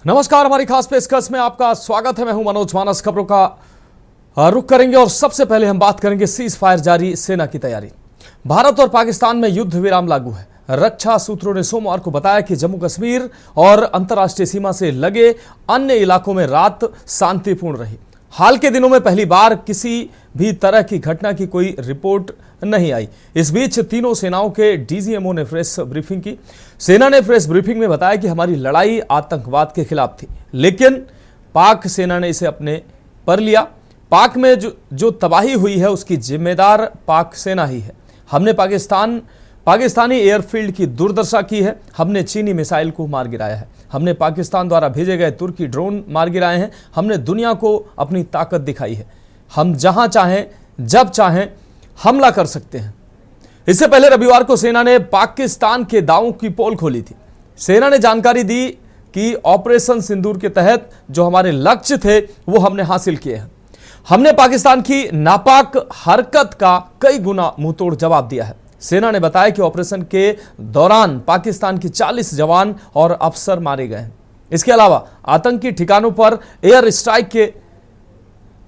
नमस्कार, हमारी खास पेशकश में आपका स्वागत है। मैं हूं मनोज मानस। खबरों का रुख करेंगे और सबसे पहले हम बात करेंगे सीज फायर जारी, सेना की तैयारी। भारत और पाकिस्तान में युद्ध विराम लागू है। रक्षा सूत्रों ने सोमवार को बताया कि जम्मू कश्मीर और अंतर्राष्ट्रीय सीमा से लगे अन्य इलाकों में रात शांतिपूर्ण रही। हाल के दिनों में पहली बार किसी भी तरह की घटना की कोई रिपोर्ट नहीं आई। इस बीच तीनों सेनाओं के डीजीएमओ ने प्रेस ब्रीफिंग की। सेना ने प्रेस ब्रीफिंग में बताया कि हमारी लड़ाई आतंकवाद के खिलाफ थी, लेकिन पाक सेना ने इसे अपने पर लिया। पाक में जो तबाही हुई है उसकी जिम्मेदार पाक सेना ही है। हमने पाकिस्तानी एयरफील्ड की दुर्दशा की है। हमने चीनी मिसाइल को मार गिराया है। हमने पाकिस्तान द्वारा भेजे गए तुर्की ड्रोन मार गिराए हैं। हमने दुनिया को अपनी ताकत दिखाई है। हम जहां चाहें जब चाहें हमला कर सकते हैं। इससे पहले रविवार को सेना ने पाकिस्तान के दावों की पोल खोली थी। सेना ने जानकारी दी कि ऑपरेशन सिंदूर के तहत जो हमारे लक्ष्य थे वो हमने हासिल किए हैं। हमने पाकिस्तान की नापाक हरकत का कई गुना मुंहतोड़ जवाब दिया है। सेना ने बताया कि ऑपरेशन के दौरान पाकिस्तान की 40 जवान और अफसर मारे गए हैं। इसके अलावा आतंकी ठिकानों पर एयर स्ट्राइक के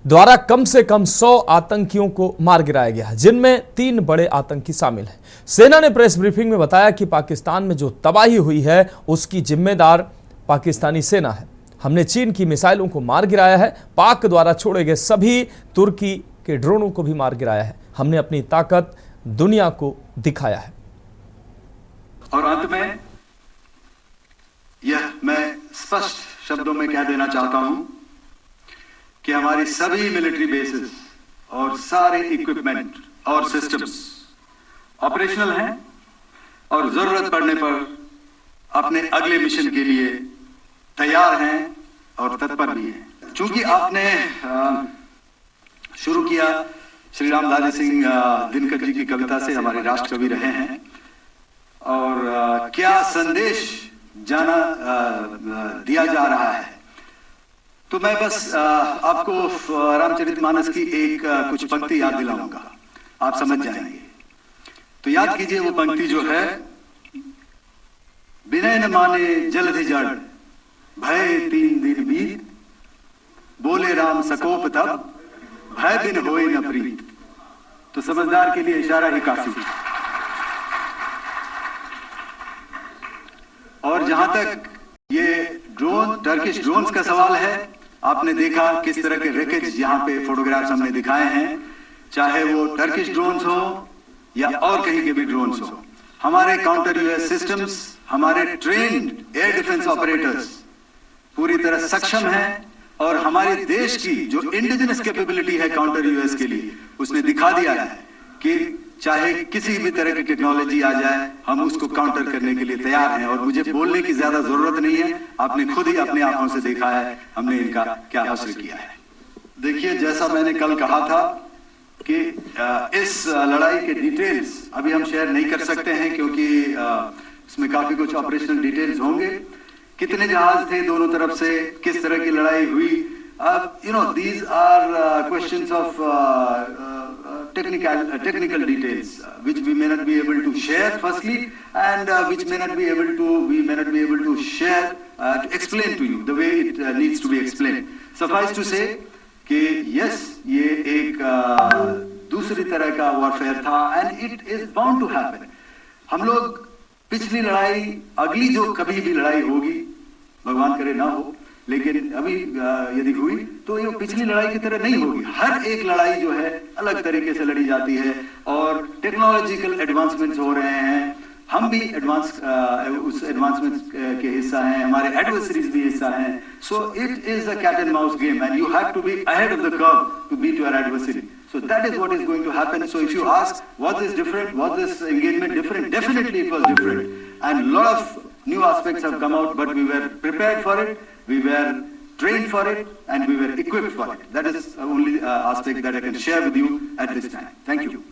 द्वारा कम से कम 100 आतंकियों को मार गिराया गया है, जिनमें 3 बड़े आतंकी शामिल हैं। सेना ने प्रेस ब्रीफिंग में बताया कि पाकिस्तान में जो तबाही हुई है उसकी जिम्मेदार पाकिस्तानी सेना है। हमने चीन की मिसाइलों को मार गिराया है। पाक द्वारा छोड़े गए सभी तुर्की के ड्रोनों को भी मार गिराया है। हमने अपनी ताकत दुनिया को दिखाया है। और अंत में यह मैं स्पष्ट शब्दों में कह देना चाहता हूं कि हमारी सभी मिलिट्री बेसेस और सारे इक्विपमेंट और सिस्टम्स ऑपरेशनल हैं और जरूरत पड़ने पर अपने अगले मिशन के लिए तैयार हैं और तत्पर भी हैं। चूंकि आपने शुरू किया श्री रामधारी सिंह दिनकर जी की कविता से, हमारे राष्ट्र कवि रहे हैं, और क्या संदेश दिया जा रहा है, तो मैं बस आपको रामचरितमानस की एक कुछ पंक्ति याद दिलाऊंगा, आप समझ जाएंगे। तो याद कीजिए वो पंक्ति जो है, विनय न माने जलधि जड़, भय 3 दिन बीत, बोले राम सकोप तब, भय बिन होए न प्रीत। तो समझदार के लिए इशारा ही काफी। और जहां तक ये टर्किश ड्रोन्स का सवाल है, आपने देखा किस तरह के रैकेट्स यहाँ पे फोटोग्राफ्स हमने दिखाए हैं, चाहे वो टर्किश ड्रोन्स हो या और कहीं के भी ड्रोन्स हो। हमारे काउंटर यूएस सिस्टम्स, हमारे ट्रेन्ड एयर डिफेंस ऑपरेटर्स पूरी तरह सक्षम हैं और हमारे देश की जो इंडिजिनस कैपेबिलिटी है काउंटर यूएस के लिए, उसने दिखा दिया है कि चाहे किसी भी तरह की टेक्नोलॉजी आ जाए, हम उसको काउंटर करने के लिए तैयार हैं। और मुझे बोलने की ज्यादा जरूरत नहीं है, आपने खुद ही अपने आंखों से देखा है हमने इनका क्या हासिल किया है। देखिए, जैसा मैंने कल कहा था कि इस लड़ाई के डिटेल्स अभी हम शेयर नहीं कर सकते हैं, क्योंकि इसमें काफी कुछ ऑपरेशनल डिटेल्स होंगे। कितने जहाज थे दोनों तरफ से, किस तरह की लड़ाई हुई, these are questions of technical details which we may not be able to share firstly, and which we may not be able to share to explain to you the way it needs to be explained. Suffice to say कि yes, ये एक दूसरी तरह का warfare था and it is bound to happen. हम लोग पिछली लड़ाई, अगली जो कभी भी लड़ाई होगी, भगवान करे ना हो, लेकिन अभी यदि हुई तो ये पिछली लड़ाई की तरह नहीं होगी। हर एक लड़ाई जो है अलग तरीके से लड़ी जाती है और टेक्नोलॉजिकल एडवांसमेंट्स हो रहे हैं। हम भी उस एडवांसमेंट्स के हिस्सा हैं, हमारे एडवर्सरीज भी हिस्सा हैं। So it is a cat and mouse game and you have to be ahead of the curve to beat your adversary. So that is what is going to happen. So if you ask, was this different? Was this engagement different? Definitely it was different. And a lot of new aspects have come out, but we were prepared for it, we were trained for it, and we were equipped for it. That is the only aspect that I can share with you at this time. Thank you.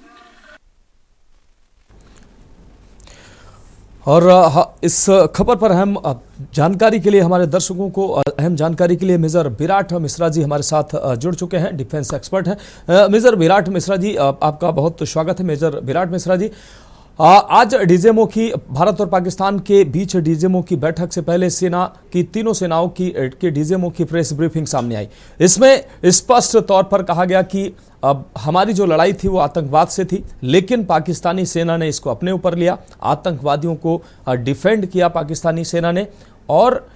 और इस खबर पर अहम जानकारी के लिए, हमारे दर्शकों को अहम जानकारी के लिए मेजर विराट मिश्रा जी हमारे साथ जुड़ चुके हैं, डिफेंस एक्सपर्ट हैं। मेजर विराट मिश्रा जी, आपका बहुत स्वागत है। मेजर विराट मिश्रा जी, आज डीजेमओ की भारत और पाकिस्तान के बीच डीजेमओ की बैठक से पहले सेना की तीनों सेनाओं की डीजेमओ की प्रेस ब्रीफिंग सामने आई। इसमें स्पष्ट तौर पर कहा गया कि अब हमारी जो लड़ाई थी वो आतंकवाद से थी, लेकिन पाकिस्तानी सेना ने इसको अपने ऊपर लिया, आतंकवादियों को डिफेंड किया पाकिस्तानी सेना ने, और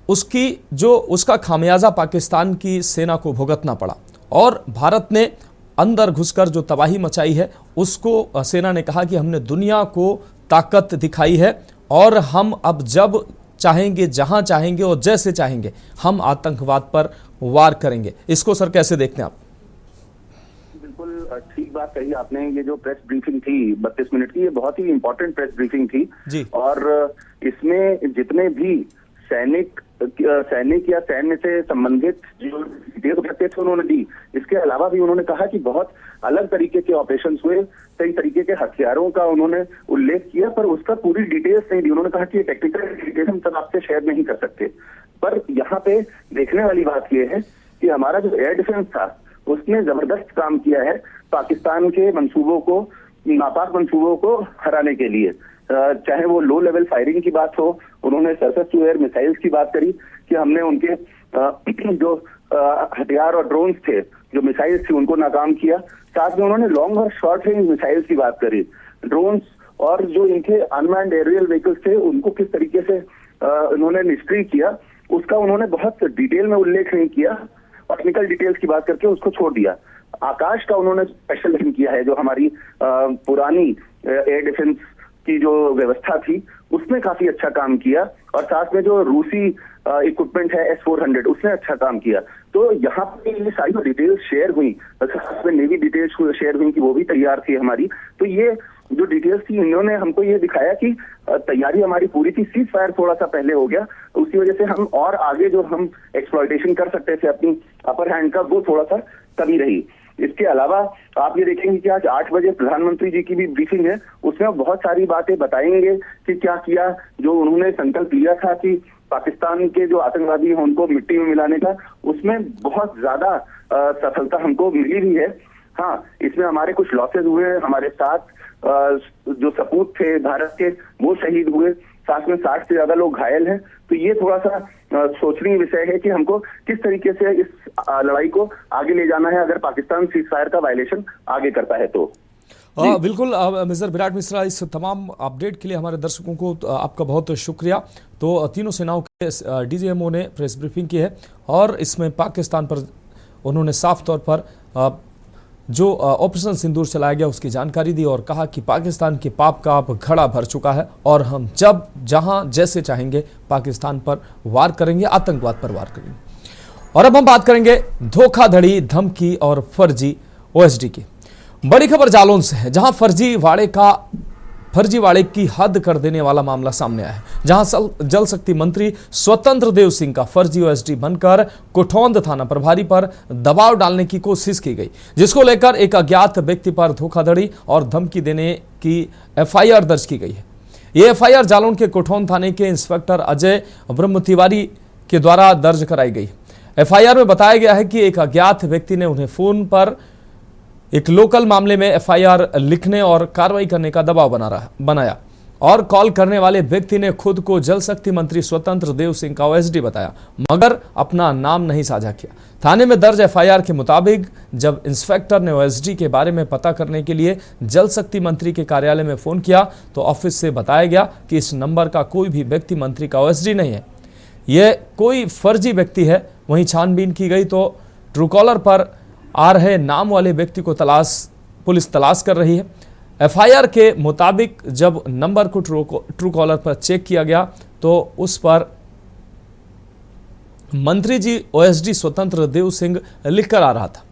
उसका खामियाजा पाकिस्तान की सेना को भुगतना पड़ा। और भारत ने अंदर घुसकर जो तबाही मचाई है उसको सेना ने कहा कि हमने दुनिया को ताकत दिखाई है और हम अब जब चाहेंगे, जहां चाहेंगे और जैसे चाहेंगे हम आतंकवाद पर वार करेंगे। इसको सर कैसे देखते हैं आप? बिल्कुल ठीक बात कही आपने। ये जो प्रेस ब्रीफिंग थी 32 मिनट की, ये बहुत ही इंपॉर्टेंट प्रेस ब्रीफिंग थी जी। और इसमें जितने भी सैनिक या सैन्य से संबंधित जो डिटेल्स प्रत्यक्ष उन्होंने दी, इसके अलावा भी उन्होंने कहा कि बहुत अलग तरीके के ऑपरेशंस हुए, कई तरीके के हथियारों का उन्होंने उल्लेख किया, पर उसका पूरी डिटेल्स नहीं दी। उन्होंने कहा कि टेक्निकल डिटेल्स हम सब आपसे शेयर नहीं कर सकते। पर यहाँ पे देखने वाली बात यह है कि हमारा जो एयर डिफेंस था उसने जबरदस्त काम किया है पाकिस्तान के मंसूबों को, नापाक मंसूबों को हराने के लिए। चाहे वो लो लेवल फायरिंग की बात हो, उन्होंने सरफेस टू एयर मिसाइल्स की बात करी कि हमने उनके जो हथियार और ड्रोन्स थे, जो मिसाइल्स थी, उनको नाकाम किया। साथ में उन्होंने लॉन्ग और शॉर्ट रेंज मिसाइल्स की बात करी, ड्रोन्स और जो इनके अनमैन्ड एरियल व्हीकल्स थे उनको किस तरीके से उन्होंने निष्क्रिय किया, उसका उन्होंने बहुत डिटेल में उल्लेख नहीं किया। टेक्निकल डिटेल्स की बात करके उसको छोड़ दिया। आकाश का उन्होंने स्पेशल मेंशन किया है, जो हमारी पुरानी एयर डिफेंस की जो व्यवस्था थी उसने काफी अच्छा काम किया, और साथ में जो रूसी इक्विपमेंट है S-400 उसने अच्छा काम किया। तो यहाँ पे ये सारी डिटेल्स शेयर हुई, साथ में नेवी डिटेल्स शेयर हुई कि वो भी तैयार थी हमारी। तो ये जो डिटेल्स थी, इन्होंने हमको ये दिखाया कि तैयारी हमारी पूरी थी। सीज फायर थोड़ा सा पहले हो गया, उसी वजह से हम और आगे जो हम एक्सप्लॉयटेशन कर सकते थे अपनी अपर हैंड का, वो थोड़ा सा कमी रही। इसके अलावा आप ये देखेंगे कि आज 8 बजे प्रधानमंत्री जी की भी ब्रीफिंग है, उसमें बहुत सारी बातें बताएंगे कि क्या किया, जो उन्होंने संकल्प लिया था कि पाकिस्तान के जो आतंकवादी हैं उनको मिट्टी में मिलाने का, उसमें बहुत ज्यादा सफलता हमको मिली भी है। हाँ, इसमें हमारे कुछ लॉसेज हुए, हमारे साथ जो सपूत थे भारत के वो शहीद हुए, साथ में 60 से ज्यादा लोग घायल हैं। तो ये थोड़ा सा सोचनीय विषय है कि हमको किस तरीके से इस लड़ाई को आगे ले जाना है अगर पाकिस्तान सीज फायर का वायलेशन आगे करता है तो। बिल्कुल मेजर विराट मिश्रा, इस तमाम अपडेट के लिए हमारे दर्शकों को आपका बहुत शुक्रिया। तो तीनों सेनाओं के डीजीएमओ ने प्रेस ब्रीफिंग की है और इसमें पाकिस्तान पर उन्होंने साफ तौर पर जो ऑपरेशन सिंदूर चलाया गया उसकी जानकारी दी और कहा कि पाकिस्तान के पाप का अब घड़ा भर चुका है और हम जब जहां जैसे चाहेंगे पाकिस्तान पर वार करेंगे, आतंकवाद पर वार करेंगे। और अब हम बात करेंगे धोखाधड़ी, धमकी और फर्जी ओएसडी की। बड़ी खबर जालौन से है, जहां फर्जीवाड़े की हद कर देने वाला मामला सामने आया है, जहां जल शक्ति मंत्री स्वतंत्र देव सिंह का फर्जी ओएसडी बनकर कुठौंद थाना प्रभारी पर दबाव डालने की कोशिश की गई, जिसको लेकर एक अज्ञात व्यक्ति पर धोखाधड़ी और धमकी देने की एफआईआर दर्ज की गई है। ये एफआईआर जालौन के कुठौंद थाने के इंस्पेक्टर अजय ब्रह्म तिवारी के द्वारा दर्ज कराई गई। एफआईआर में बताया गया है कि एक अज्ञात व्यक्ति ने उन्हें फोन पर एक लोकल मामले में एफआईआर लिखने और कार्रवाई करने का दबाव बनाया और कॉल करने वाले व्यक्ति ने खुद को जल शक्ति मंत्री स्वतंत्र देव सिंह का ओएसडी बताया, मगर अपना नाम नहीं साझा किया। थाने में दर्ज एफआईआर के मुताबिक जब इंस्पेक्टर ने ओएसडी के बारे में पता करने के लिए जल शक्ति मंत्री के कार्यालय में फोन किया तो ऑफिस से बताया गया कि इस नंबर का कोई भी व्यक्ति मंत्री का ओएसडी नहीं है, यह कोई फर्जी व्यक्ति है। वहीं छानबीन की गई तो ट्रूकॉलर पर आ रहे नाम वाले व्यक्ति को पुलिस तलाश कर रही है। एफआईआर के मुताबिक जब नंबर को ट्रूकॉलर पर चेक किया गया तो उस पर मंत्री जी ओएसडी स्वतंत्र देव सिंह लिखकर आ रहा था।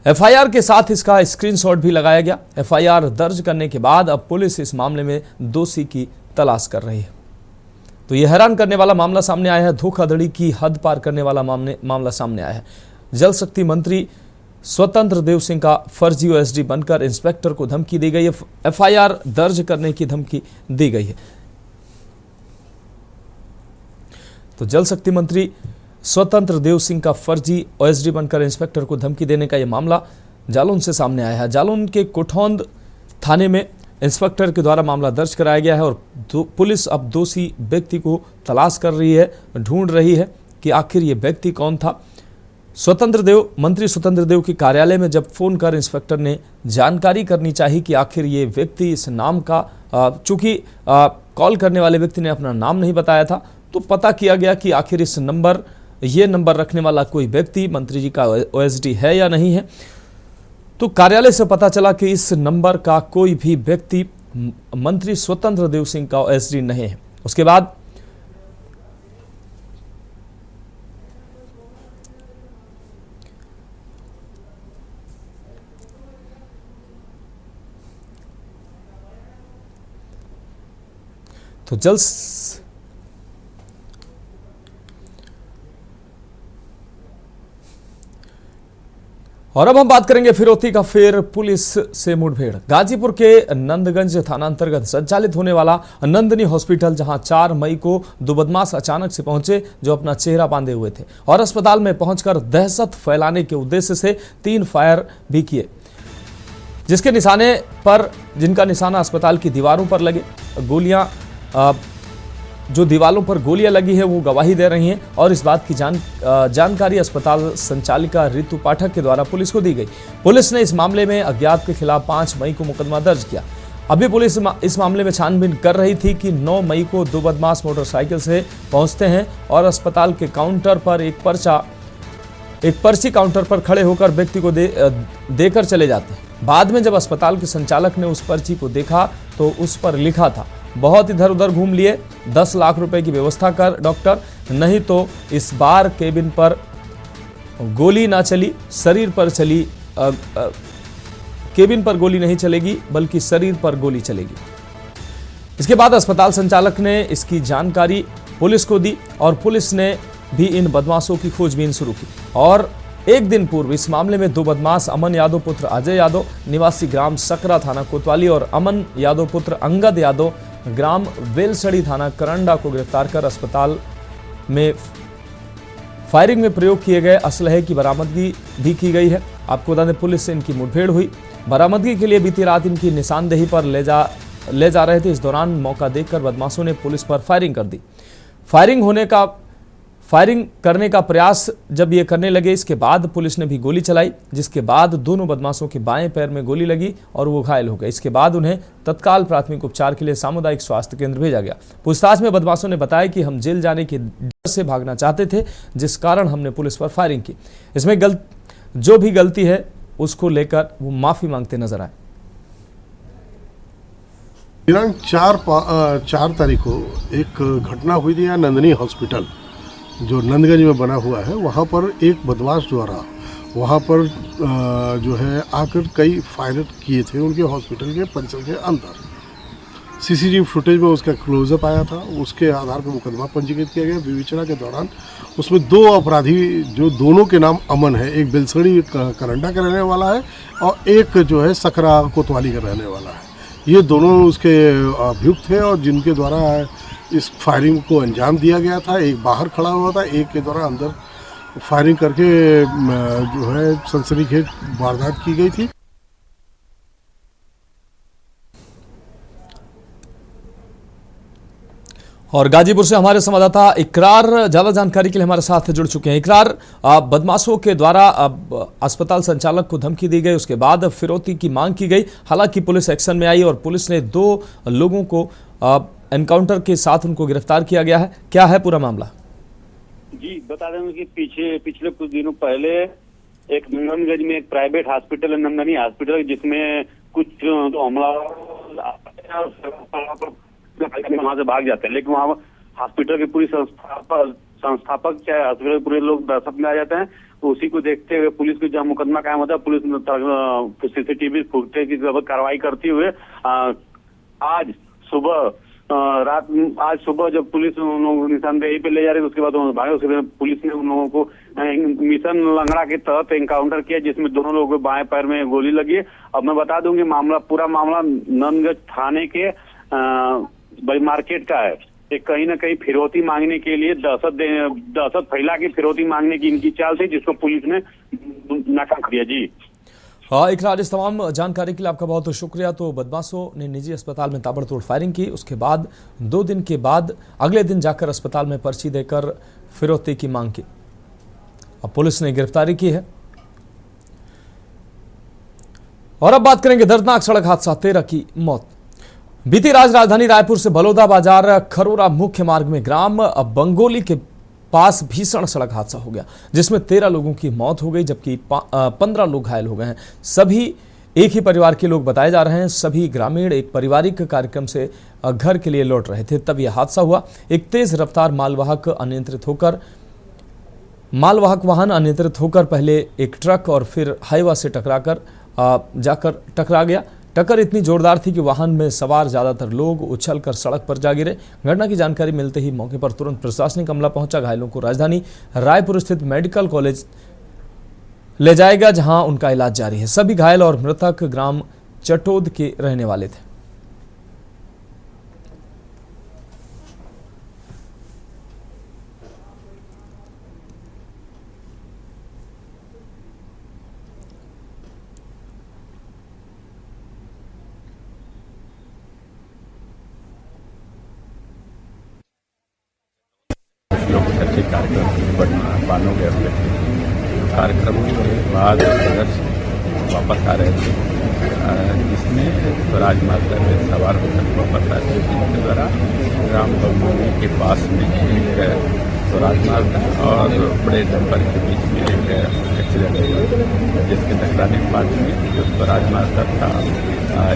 एफआईआर के साथ इसका स्क्रीनशॉट भी लगाया गया। एफआईआर दर्ज करने के बाद अब पुलिस इस मामले में दोषी की तलाश कर रही है। तो यह हैरान करने वाला मामला सामने आया है, धोखाधड़ी की हद पार करने वाला मामला सामने आया है। जल शक्ति मंत्री स्वतंत्र देव सिंह का फर्जी ओएसडी बनकर इंस्पेक्टर को धमकी दी गई है, एफआईआर दर्ज करने की धमकी दी गई है। तो जल शक्ति मंत्री स्वतंत्र देव सिंह का फर्जी ओएसडी बनकर इंस्पेक्टर को धमकी देने का यह मामला जालौन से सामने आया है। जालौन के कुठौंद थाने में इंस्पेक्टर के द्वारा मामला दर्ज कराया गया है और पुलिस अब दोषी व्यक्ति को तलाश कर रही है, ढूंढ रही है कि आखिर ये व्यक्ति कौन था। मंत्री स्वतंत्र देव के कार्यालय में जब फोन कर इंस्पेक्टर ने जानकारी करनी चाहिए कि आखिर ये व्यक्ति इस नाम का, चूंकि कॉल करने वाले व्यक्ति ने अपना नाम नहीं बताया था, तो पता किया गया कि आखिर ये नंबर रखने वाला कोई व्यक्ति मंत्री जी का ओएसडी है या नहीं है। तो कार्यालय से पता चला कि इस नंबर का कोई भी व्यक्ति मंत्री स्वतंत्र देव सिंह का ओएसडी नहीं है। उसके बाद तो और अब हम बात करेंगे फिरौती का फेर, पुलिस से मुठभेड़। गाजीपुर के नंदगंज थाना अंतर्गत संचालित होने वाला नंदनी हॉस्पिटल, जहां 4 मई को 2 बदमाश अचानक से पहुंचे जो अपना चेहरा बांधे हुए थे और अस्पताल में पहुंचकर दहशत फैलाने के उद्देश्य से 3 फायर भी किए, जिनका निशाना अस्पताल की दीवारों पर लगे। गोलियां, जो दीवारों पर गोलियां लगी है वो गवाही दे रही हैं और इस बात की जानकारी अस्पताल संचालिका रितु पाठक के द्वारा पुलिस को दी गई। पुलिस ने इस मामले में अज्ञात के खिलाफ 5 मई को मुकदमा दर्ज किया। अभी पुलिस इस मामले में छानबीन कर रही थी कि 9 मई को 2 बदमाश मोटरसाइकिल से पहुंचते हैं और अस्पताल के काउंटर पर एक पर्ची काउंटर पर खड़े होकर व्यक्ति को देकर चले जाते हैं। बाद में जब अस्पताल के संचालक ने उस पर्ची को देखा तो उस पर लिखा था, बहुत इधर उधर घूम लिए, 10 लाख रुपए की व्यवस्था कर डॉक्टर, नहीं तो इस बार केबिन पर गोली ना चली, शरीर पर चली, केबिन पर गोली नहीं चलेगी बल्कि शरीर पर गोली चलेगी। इसके बाद अस्पताल संचालक ने इसकी जानकारी पुलिस को दी और पुलिस ने भी इन बदमाशों की खोजबीन शुरू की। और एक दिन पूर्व इस मामले में 2 बदमाश अमन यादव पुत्र अजय यादव निवासी ग्राम सकरा थाना कोतवाली और अमन यादव पुत्र अंगद यादव ग्राम वेलसड़ी थाना करंडा को गिरफ्तार कर अस्पताल में फायरिंग में प्रयोग किए गए असलहे की बरामदगी भी की गई है। आपको बता दें, पुलिस से इनकी मुठभेड़ हुई। बरामदगी के लिए बीती रात इनकी निशानदेही पर ले जा रहे थे। इस दौरान मौका देखकर बदमाशों ने पुलिस पर फायरिंग कर दी। फायरिंग करने का प्रयास जब ये करने लगे, इसके बाद पुलिस ने भी गोली चलाई, जिसके बाद दोनों बदमाशों के बाएं पैर में गोली लगी और वो घायल हो गए। इसके बाद उन्हें तत्काल प्राथमिक उपचार के लिए सामुदायिक स्वास्थ्य केंद्र भेजा गया। पूछताछ में बदमाशों ने बताया कि हम जेल जाने के डर से भागना चाहते थे, जिस कारण हमने पुलिस पर फायरिंग की। इसमें जो भी गलती है उसको लेकर वो माफी मांगते नजर आए। दिनांक 4 तारीख को एक घटना हुई थी यहाँ नंदनी हॉस्पिटल जो नंदगंज में बना हुआ है। वहाँ पर एक बदमाश द्वारा वहाँ पर जो है आकर कई फायर किए थे उनके हॉस्पिटल के परिसर के अंदर। सीसीटीवी फुटेज में उसका क्लोजअप आया था, उसके आधार पर मुकदमा पंजीकृत किया गया। विवेचना के दौरान उसमें 2 अपराधी जो दोनों के नाम अमन है, एक बेलसड़ी करंडा का रहने वाला है और एक जो है सकरा कोतवाली का रहने वाला है। ये दोनों उसके अभियुक्त थे और जिनके द्वारा इस फायरिंग को अंजाम दिया गया था। एक बाहर खड़ा हुआ था, एक के द्वारा अंदर फायरिंग करके जो है सनसनीखेज वारदात की गई थी। और गाजीपुर से हमारे संवाददाता इकरार ज्यादा जानकारी के लिए हमारे साथ जुड़ चुके हैं। इकरार, बदमाशों के द्वारा अस्पताल संचालक को धमकी दी गई, उसके बाद फिरौती की मांग की गई। हालांकि पुलिस एक्शन में आई और पुलिस ने 2 लोगों को एनकाउंटर के साथ उनको गिरफ्तार किया गया है। क्या है पूरा मामला? जी बता दें कि पिछले कुछ दिनों पहले एक नंदगंज में एक प्राइवेट हॉस्पिटल है, नंदनी हॉस्पिटल, जिसमें कुछ हमलावर वहां से भाग जाते हैं, लेकिन वहाँ हॉस्पिटल के पूरी संस्थापक चाहे हॉस्पिटल के पूरे लोग दहशत में आ जाते हैं। तो उसी को देखते हुए पुलिस को जब मुकदमा कायम होता है, पुलिस सीसीटीवी फुटेज की कार्रवाई करते हुए आज सुबह जब पुलिस उन लोगों को निशानदेही पे ले जा रही है, उसके बाद भागे। उसके बाद पुलिस ने उन लोगों को मिशन लंगड़ा के तहत एनकाउंटर किया, जिसमें दोनों लोगों के बाएं पैर में गोली लगी। अब मैं बता दूं कि पूरा मामला नंदगंज थाने के बड़ी मार्केट का है। एक कहीं ना कहीं फिरौती मांगने के लिए दहशत फैला के फिरौती मांगने की इनकी चाल थी, जिसको पुलिस ने नाकाम किया। जी एक राज, इस तमाम जानकारी के लिए आपका बहुत शुक्रिया। तो बदमाशों ने निजी अस्पताल में ताबड़तोड़ फायरिंग की, उसके बाद 2 दिन के बाद अगले दिन जाकर अस्पताल में पर्ची देकर फिरौती की मांग की। अब पुलिस ने गिरफ्तारी की है। और अब बात करेंगे दर्दनाक सड़क हादसा, 13 की मौत। बीती राजधानी रायपुर से बलौदा बाजार खरोरा मुख्य मार्ग में ग्राम बंगोली के पास भीषण सड़क हादसा हो गया, जिसमें 13 लोगों की मौत हो गई, जबकि 15 लोग घायल हो गए हैं। सभी एक ही परिवार के लोग बताए जा रहे हैं। सभी ग्रामीण एक पारिवारिक कार्यक्रम से घर के लिए लौट रहे थे, तब यह हादसा हुआ। एक तेज रफ्तार मालवाहक वाहन अनियंत्रित होकर पहले एक ट्रक और फिर हाईवा से जाकर टकरा गया। टक्कर इतनी जोरदार थी कि वाहन में सवार ज्यादातर लोग उछलकर सड़क पर जा गिरे। घटना की जानकारी मिलते ही मौके पर तुरंत प्रशासनिक अमला पहुंचा। घायलों को राजधानी रायपुर स्थित मेडिकल कॉलेज ले जाएगा, जहां उनका इलाज जारी है। सभी घायल और मृतक ग्राम चटोद के रहने वाले थे। लोग इकट्ठे कार्यक्रम बानों गए हुए थे। कार्यक्रम के बाद वापस आ रहे थे, जिसमें राजमार्ग में सवार होकर वापस आ रहे थे, जिनके द्वारा ग्राम बंगोली के पास में एक राजमार्ग और बड़े डंपर के बीच में एक एक्सीडेंट हुआ, जिसके टकराने के बाद में जो राजमार्ग था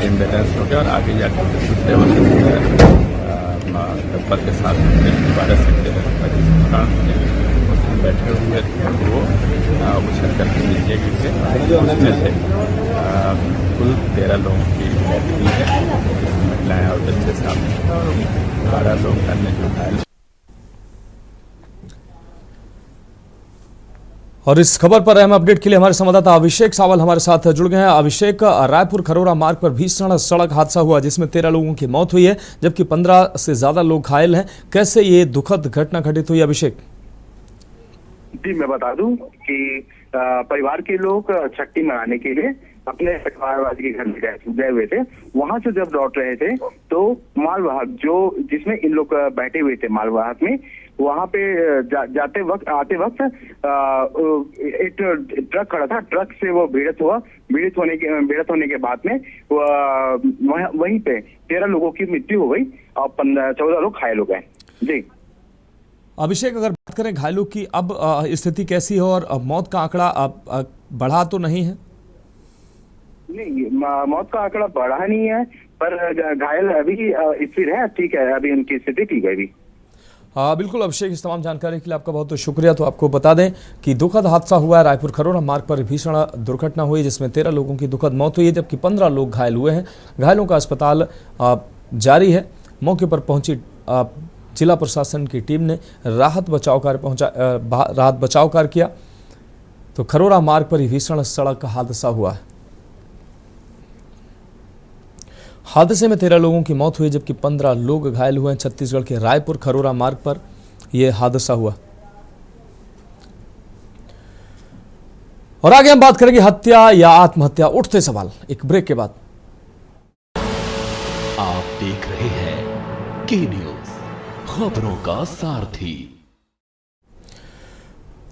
एम्बुलेंस हो गया और आगे जाकर दूसरे डंपर के साथ दोबारा से उसमें बैठे हुए थे, वो उछल करके नीचे गिर गए। उसमें से कुल 13 लोगों की मौत हुई है, महिलाएं और बच्चे शामिल, 12 लोग अन्य जो घायल। और इस खबर पर अहम अपडेट के लिए हमारे संवाददाता अभिषेक सावल हमारे साथ जुड़ गए हैं। अभिषेक, रायपुर खरोरा मार्ग पर भीषण सड़क हादसा हुआ, जिसमें 13 लोगों की मौत हुई है, जबकि 15 से ज्यादा लोग घायल हैं। कैसे ये दुखद घटना घटित हुई, अभिषेक? जी, मैं बता दूं कि परिवार के लोग छठी मनाने के लिए अपने परिवारवासी के घर में गए हुए थे। वहां से जब लौट रहे थे तो मालवाहक जिसमें इन लोग बैठे हुए थे मालवाहक में, वहां पे आते वक्त एक ट्रक खड़ा था। ट्रक से वो भिड़त होने के बाद में वहीं पे 13 लोगों की मृत्यु हो गई और 14 लोग घायल हो गए। जी अभिषेक, अगर बात करें घायलों की, अब स्थिति कैसी है और मौत का आंकड़ा बढ़ा तो नहीं है? नहीं, मौत का आंकड़ा बढ़ा नहीं है, पर घायल अभी स्थिर है, ठीक है, अभी उनकी स्थिति ठीक है अभी। बिल्कुल अभिषेक, इस तमाम जानकारी के लिए आपका बहुत शुक्रिया। तो आपको बता दें कि दुखद हादसा हुआ है। रायपुर खरोरा मार्ग पर भीषण दुर्घटना हुई, जिसमें 13 लोगों की दुखद मौत हुई है, जबकि 15 लोग घायल हुए हैं। घायलों का अस्पताल जारी है। मौके पर पहुंची जिला प्रशासन की टीम ने राहत बचाव कार्य किया। तो खरोरा मार्ग पर ही भीषण सड़क हादसा हुआ है। हादसे में 13 लोगों की मौत हुई, जबकि 15 लोग घायल हुए हैं। छत्तीसगढ़ के रायपुर खरोरा मार्ग पर यह हादसा हुआ। और आगे हम बात करेंगे हत्या या आत्महत्या, उठते सवाल, एक ब्रेक के बाद। आप देख रहे हैं के न्यूज, खबरों का सारथी।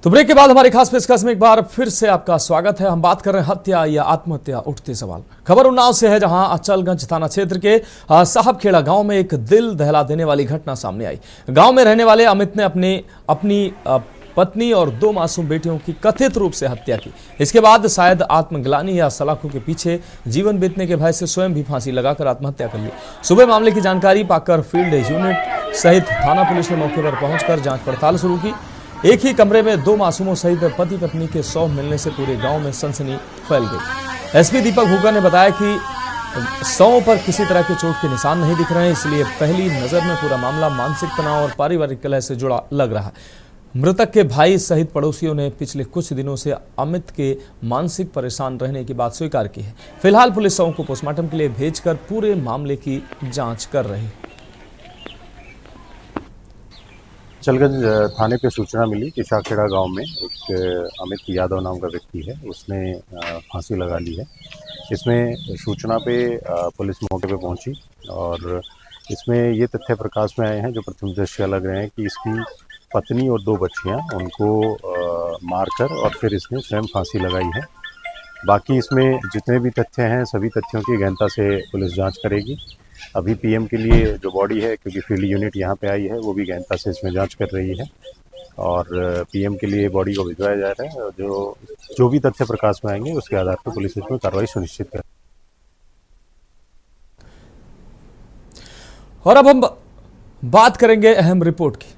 तो ब्रेक के बाद हमारी खास पेशकश में एक बार फिर से आपका स्वागत है। हम बात कर रहे हैं हत्या या आत्महत्या, उठते सवाल। खबर उन्नाव से है, जहां अचलगंज थाना क्षेत्र के साहबखेड़ा गांव में एक दिल दहला देने वाली घटना सामने आई। गांव में रहने वाले अमित ने अपनी पत्नी और 2 मासूम बेटियों की कथित रूप से हत्या की। इसके बाद शायद आत्मग्लानि या सलाखों के पीछे जीवन बीतने के भय से स्वयं भी फांसी लगाकर आत्महत्या कर ली। सुबह मामले की जानकारी पाकर फील्ड यूनिट सहित थाना पुलिस ने मौके पर पहुंचकर जांच पड़ताल शुरू की। एक ही कमरे में 2 मासूमों सहित पति पत्नी के शव मिलने से पूरे गांव में सनसनी फैल गई। एसपी दीपक भूकर ने बताया कि शवों पर किसी तरह के चोट के निशान नहीं दिख रहे हैं, इसलिए पहली नजर में पूरा मामला मानसिक तनाव और पारिवारिक कलह से जुड़ा लग रहा है। मृतक के भाई सहित पड़ोसियों ने पिछले कुछ दिनों से अमित के मानसिक परेशान रहने की बात स्वीकार की है। फिलहाल पुलिस शवों को पोस्टमार्टम के लिए भेजकर पूरे मामले की जांच कर रही है। बच्चलगंज थाने पे सूचना मिली कि शाखेड़ा गांव में एक अमित यादव नाम का व्यक्ति है, उसने फांसी लगा ली है। इसमें सूचना पे पुलिस मौके पे पहुंची और इसमें ये तथ्य प्रकाश में आए हैं जो प्रथम दृष्टया लग रहे हैं कि इसकी पत्नी और 2 बच्चियां उनको मारकर और फिर इसने स्वयं फांसी लगाई है। बाकी इसमें जितने भी तथ्य हैं सभी तथ्यों की गहनता से पुलिस जांच करेगी। अभी पीएम के लिए जो बॉडी है, क्योंकि फील्ड यूनिट यहाँ पे आई है, वो भी गहनता से इसमें जांच कर रही है और पीएम के लिए बॉडी को भिजवाया जा रहा है और जो भी तथ्य प्रकाश में आएंगे उसके आधार पर पुलिस इसमें कार्रवाई सुनिश्चित करेगी। और अब हम बात करेंगे अहम रिपोर्ट की।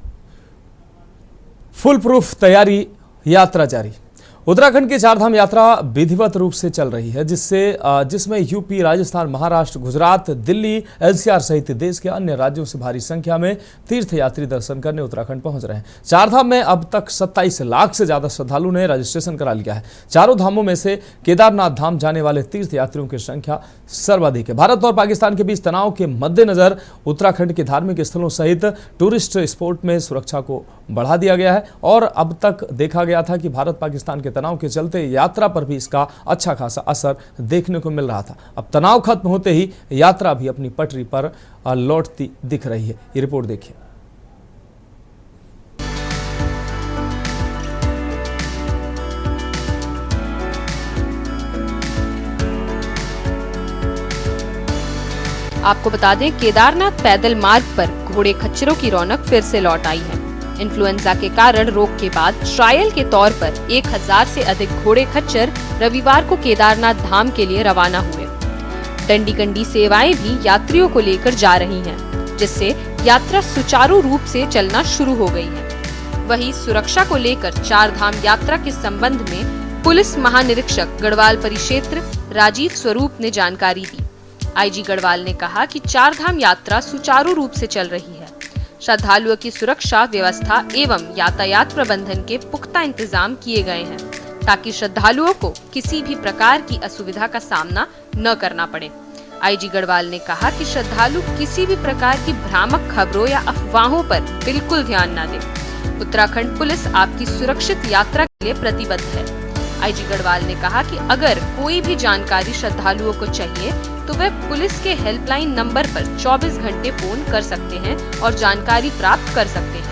फुल प्रूफ तैयारी, यात्रा जारी। उत्तराखंड की चारधाम यात्रा विधिवत रूप से चल रही है, जिसमें यूपी, राजस्थान, महाराष्ट्र, गुजरात, दिल्ली, एनसीआर सहित देश के अन्य राज्यों से भारी संख्या में तीर्थयात्री दर्शन करने उत्तराखंड पहुंच रहे हैं। चारधाम में अब तक 27 लाख से ज्यादा श्रद्धालुओं ने रजिस्ट्रेशन करा लिया है। चारों धामों में से केदारनाथ धाम जाने वाले तीर्थयात्रियों की संख्या सर्वाधिक है। भारत और पाकिस्तान के बीच तनाव के मद्देनजर उत्तराखंड के धार्मिक स्थलों सहित टूरिस्ट स्पॉट में सुरक्षा को बढ़ा दिया गया है और अब तक देखा गया था कि भारत पाकिस्तान के तनाव के चलते यात्रा पर भी इसका अच्छा खासा असर देखने को मिल रहा था। अब तनाव खत्म होते ही यात्रा भी अपनी पटरी पर लौटती दिख रही है। ये रिपोर्ट देखिए। आपको बता दें, केदारनाथ पैदल मार्ग पर घोड़े खच्चरों की रौनक फिर से लौट आई है। इन्फ्लुएंजा के कारण रोक के बाद ट्रायल के तौर पर 1000 से अधिक घोड़े खच्चर रविवार को केदारनाथ धाम के लिए रवाना हुए। डंडी सेवाएं भी यात्रियों को लेकर जा रही हैं, जिससे यात्रा सुचारू रूप से चलना शुरू हो गई है। वहीं सुरक्षा को लेकर चारधाम यात्रा के संबंध में पुलिस महानिरीक्षक गढ़वाल परिक्षेत्र राजीव स्वरूप ने जानकारी दी। आईजी गढ़वाल ने कहा कि चारधाम यात्रा सुचारू रूप से चल रही है। श्रद्धालुओं की सुरक्षा व्यवस्था एवं यातायात प्रबंधन के पुख्ता इंतजाम किए गए हैं, ताकि श्रद्धालुओं को किसी भी प्रकार की असुविधा का सामना न करना पड़े। आईजी गढ़वाल ने कहा कि श्रद्धालु किसी भी प्रकार की भ्रामक खबरों या अफवाहों पर बिल्कुल ध्यान न दें। उत्तराखंड पुलिस आपकी सुरक्षित यात्रा के लिए प्रतिबद्ध है। आईजी गढ़वाल ने कहा कि अगर कोई भी जानकारी श्रद्धालुओं को चाहिए तो वे पुलिस के हेल्पलाइन नंबर पर 24 घंटे फोन कर सकते हैं और जानकारी प्राप्त कर सकते हैं।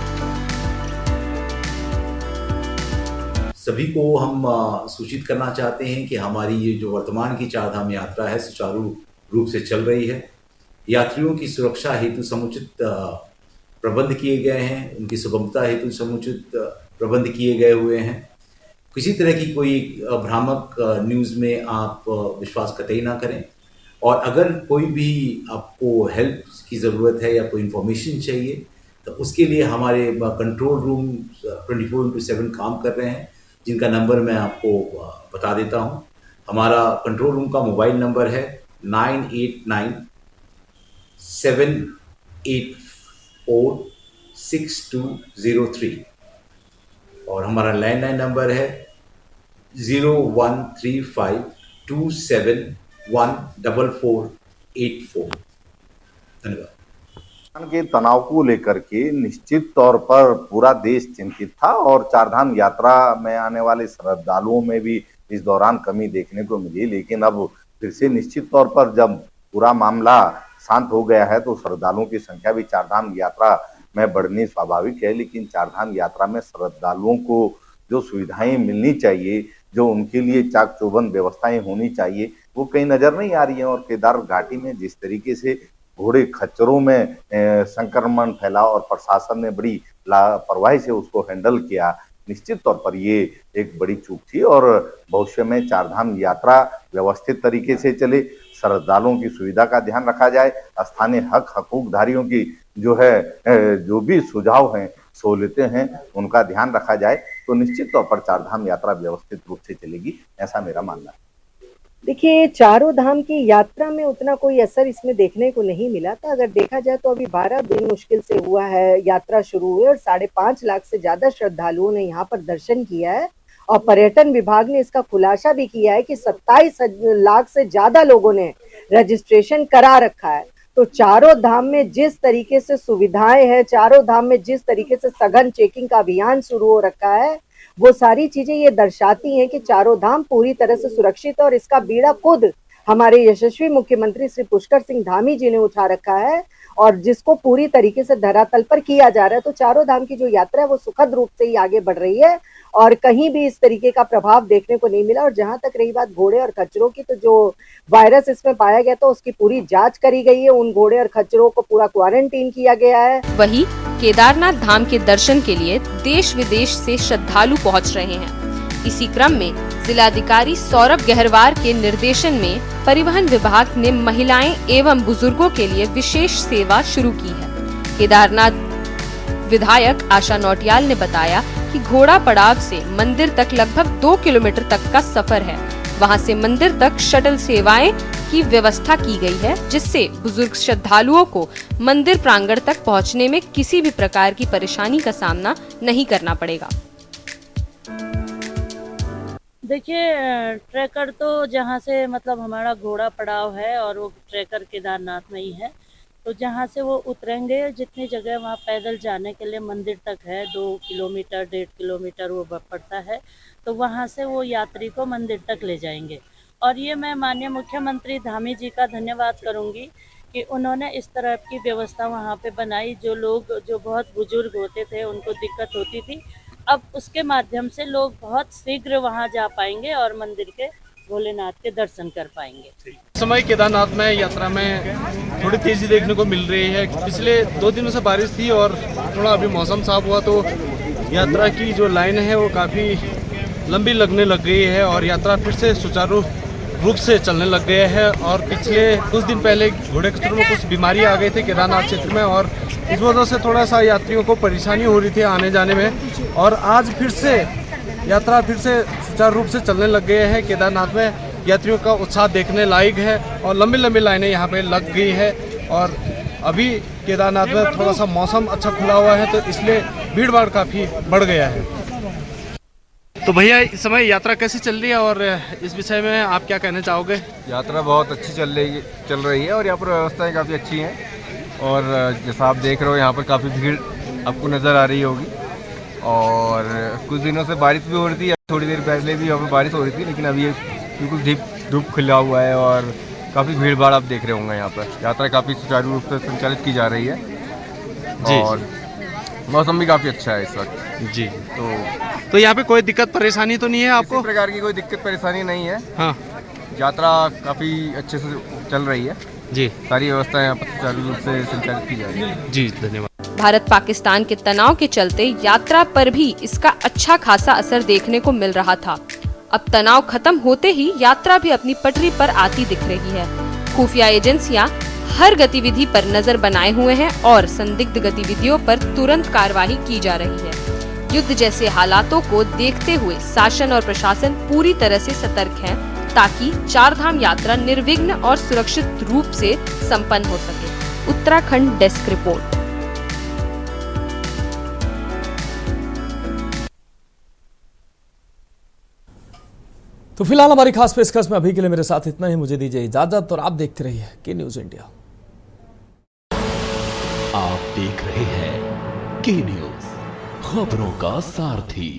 सभी को हम सूचित करना चाहते हैं कि हमारी ये जो वर्तमान की चारधाम यात्रा है सुचारू रूप से चल रही है। यात्रियों की सुरक्षा हेतु समुचित प्रबंध किए गए हैं, उनकी सुगमता हेतु समुचित प्रबंध किए गए हुए हैं। किसी तरह की कोई भ्रामक न्यूज़ में आप विश्वास कतई ना करें और अगर कोई भी आपको हेल्प की ज़रूरत है या कोई इन्फॉर्मेशन चाहिए तो उसके लिए हमारे कंट्रोल रूम 24/7 काम कर रहे हैं, जिनका नंबर मैं आपको बता देता हूं। हमारा कंट्रोल रूम का मोबाइल नंबर है 9897846203 और हमारा लैंडलाइन नंबर है 0135271484। धन्यवाद। के तनाव को लेकर के निश्चित तौर पर पूरा देश चिंतित था और चारधाम यात्रा में आने वाले श्रद्धालुओं में भी इस दौरान कमी देखने को मिली, लेकिन अब फिर से निश्चित तौर पर जब पूरा मामला शांत हो गया है तो श्रद्धालुओं की संख्या भी चारधाम यात्रा में बढ़नी स्वाभाविक है। लेकिन चारधाम यात्रा में श्रद्धालुओं को जो सुविधाएं मिलनी चाहिए, जो उनके लिए चाक चौबंद व्यवस्थाएं होनी चाहिए, वो कहीं नजर नहीं आ रही है। और केदार घाटी में जिस तरीके से घोड़े खच्चरों में संक्रमण फैला और प्रशासन ने बड़ी लापरवाही से उसको हैंडल किया, निश्चित तौर पर ये एक बड़ी चूक थी। और भविष्य में चारधाम यात्रा व्यवस्थित तरीके से चले, श्रद्धालुओं की सुविधा का ध्यान रखा जाए, स्थानीय हकूकधारियों की जो भी सुझाव हैं, सहूलियतें हैं, उनका ध्यान रखा जाए तो निश्चित तौर पर चारधाम यात्रा व्यवस्थित रूप से चलेगी, ऐसा मेरा मानना है। देखिए, चारों धाम की यात्रा में उतना कोई असर इसमें देखने को नहीं मिला था। अगर देखा जाए तो अभी 12 दिन मुश्किल से हुआ है, यात्रा शुरू हुई और 5.5 लाख से ज्यादा श्रद्धालुओं ने यहाँ पर दर्शन किया है। और पर्यटन विभाग ने इसका खुलासा भी किया है कि 27 लाख से ज्यादा लोगों ने रजिस्ट्रेशन करा रखा है। तो चारों धाम में जिस तरीके से सुविधाएं हैं, चारों धाम में जिस तरीके से सघन चेकिंग का अभियान शुरू हो रखा है, वो सारी चीजें ये दर्शाती हैं कि चारों धाम पूरी तरह से सुरक्षित है। और इसका बीड़ा खुद हमारे यशस्वी मुख्यमंत्री श्री पुष्कर सिंह धामी जी ने उठा रखा है और जिसको पूरी तरीके से धरातल पर किया जा रहा है। तो चारों धाम की जो यात्रा है वो सुखद रूप से ही आगे बढ़ रही है और कहीं भी इस तरीके का प्रभाव देखने को नहीं मिला। और जहां तक रही बात घोड़े और खच्चरों की, तो जो वायरस इसमें पाया गया था उसकी पूरी जांच करी गई है। उन घोड़े और खच्चरों को पूरा क्वारंटीन किया गया है। वहीं केदारनाथ धाम के दर्शन के लिए देश विदेश से श्रद्धालु पहुंच रहे हैं। इसी क्रम में जिलाधिकारी सौरभ गहरवार के निर्देशन में परिवहन विभाग ने महिलाएं एवं बुजुर्गों के लिए विशेष सेवा शुरू की है। केदारनाथ विधायक आशा नौटियाल ने बताया कि घोड़ा पड़ाव से मंदिर तक लगभग 2 किलोमीटर तक का सफर है। वहां से मंदिर तक शटल सेवाएं की व्यवस्था की गई है, जिससे बुजुर्ग श्रद्धालुओं को मंदिर प्रांगण तक पहुंचने में किसी भी प्रकार की परेशानी का सामना नहीं करना पड़ेगा। देखिए, ट्रैकर तो जहाँ से मतलब हमारा घोड़ा पड़ाव है और वो ट्रैकर केदारनाथ में ही है, तो जहाँ से वो उतरेंगे, जितनी जगह वहाँ पैदल जाने के लिए मंदिर तक है 2 किलोमीटर 1.5 किलोमीटर वो पड़ता है, तो वहाँ से वो यात्री को मंदिर तक ले जाएंगे। और ये मैं माननीय मुख्यमंत्री धामी जी का धन्यवाद करूँगी कि उन्होंने इस तरह की व्यवस्था वहाँ पे बनाई। जो लोग जो बहुत बुजुर्ग होते थे उनको दिक्कत होती थी, अब उसके माध्यम से लोग बहुत शीघ्र वहां जा पाएंगे और मंदिर के भोलेनाथ के दर्शन कर पाएंगे। इस समय केदारनाथ में यात्रा में थोड़ी तेजी देखने को मिल रही है। पिछले 2 दिनों से बारिश थी और थोड़ा अभी मौसम साफ हुआ तो यात्रा की जो लाइन है वो काफ़ी लंबी लगने लग गई है और यात्रा फिर से सुचारू रूप से चलने लग गए हैं। और पिछले कुछ दिन पहले घोड़े खच्चरों में कुछ बीमारी आ गई थी केदारनाथ क्षेत्र में और इस वजह से थोड़ा सा यात्रियों को परेशानी हो रही थी आने जाने में। और आज फिर से यात्रा फिर से सुचारू रूप से चलने लग गए हैं। केदारनाथ में यात्रियों का उत्साह देखने लायक है और लंबी लंबी लाइनें यहाँ पे लग गई है। और अभी केदारनाथ में थोड़ा सा मौसम अच्छा खुला हुआ है तो इसलिए भीड़ भाड़ काफ़ी बढ़ गया है। तो भैया, इस समय यात्रा कैसी चल रही है और इस विषय में आप क्या कहना चाहोगे? यात्रा बहुत अच्छी चल रही है और यहाँ पर व्यवस्थाएं काफ़ी अच्छी हैं और जैसा आप देख रहे हो यहाँ पर काफ़ी भीड़ आपको नज़र आ रही होगी। और कुछ दिनों से बारिश भी हो रही थी, थोड़ी देर पहले भी यहाँ पर बारिश हो रही थी, लेकिन अभी बिल्कुल धूप खिला हुआ है और काफ़ी भीड़ भाड़ आप देख रहे होंगे। यहाँ पर यात्रा काफ़ी सुचारू रूप से संचालित की जा रही है और मौसम भी काफ़ी अच्छा है इस वक्त जी। तो यहाँ पे कोई दिक्कत परेशानी तो नहीं है आपको? किसी प्रकार की कोई दिक्कत परेशानी नहीं है। हाँ, यात्रा काफ़ी अच्छे से चल रही है जी। सारी व्यवस्था यहाँ पर सुचारू रूप से संचालित की जा रही है जी। धन्यवाद। भारत पाकिस्तान के तनाव के चलते यात्रा पर भी इसका अच्छा खासा असर देखने को मिल रहा था। अब तनाव खत्म होते ही यात्रा भी अपनी पटरी पर आती दिख रही है। खुफिया एजेंसियां हर गतिविधि पर नजर बनाए हुए हैं और संदिग्ध गतिविधियों पर तुरंत कार्रवाई की जा रही है। युद्ध जैसे हालातों को देखते हुए शासन और प्रशासन पूरी तरह से सतर्क है ताकि 4 धाम यात्रा निर्विघ्न और सुरक्षित रूप से संपन्न हो सके। Uttarakhand desk report. तो फिलहाल हमारी खास पेशकश में अभी के लिए मेरे साथ इतना ही। मुझे दीजिए इजाजत और आप देखते रहिए के न्यूज इंडिया। आप देख रहे हैं के न्यूज, खबरों का सारथी।